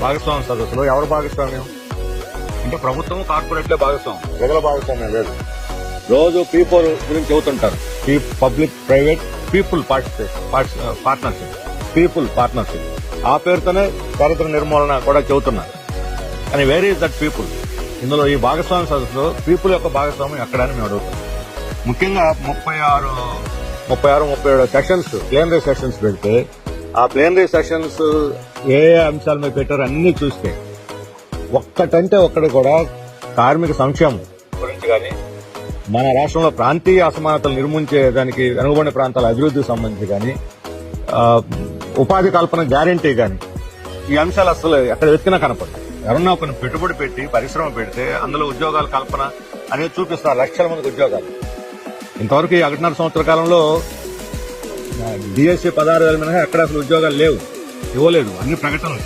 భాగస్వామ్య సదస్సులో ఎవరు భాగస్వామ్యం అంటే ప్రభుత్వం కార్పొరేట్లే భాగస్వామ్యం, ప్రజల భాగస్వామ్యం లేదు. రోజు పీపుల్ గురించి చెబుతుంటారు, public private people partnership, people partnership ఆ పేరుతోనే దరిద్ర నిర్మూలన కూడా చెబుతున్నారు. కానీ వేర్ ఈజ్ దట్ పీపుల్? ఇందులో ఈ భాగస్వామ్య సదస్సులో పీపుల్ యొక్క భాగస్వామ్యం ఎక్కడని మేము అడుగుతాం. ముఖ్యంగా 37 సెషన్స్ ప్లేనరీ సెషన్స్ పెడితే ఆ ప్లేనరీ సెషన్స్ ఏ అంశాల మీద పెట్టారో అన్ని చూస్తే ఒక్కటంటే ఒక్కటి కూడా కార్మిక సంక్షేమం గురించి కానీ, మన రాష్ట్రంలో ప్రాంతీయ అసమానతలు నిర్మించేదానికి వెనుకబడిన ప్రాంతాల అభివృద్ధికి సంబంధించి కానీ, ఉపాధి కల్పన గ్యారంటీ కానీ ఈ అంశాలు అసలు ఎక్కడ వెతికినా కనపడతాయి. ఎవరన్నా కొన్ని పెట్టుబడి పెట్టి పరిశ్రమ పెడితే అందులో ఉద్యోగాల కల్పన అనేది చూపిస్తున్నారు, లక్షల మందికి ఉద్యోగాలు. ఇంతవరకు ఈ 1.5 సంవత్సర కాలంలో డిఎస్సీ 16,000 మినహా ఎక్కడ అసలు ఉద్యోగాలు లేవు, ఇవ్వలేదు, అన్ని ప్రకటనలు.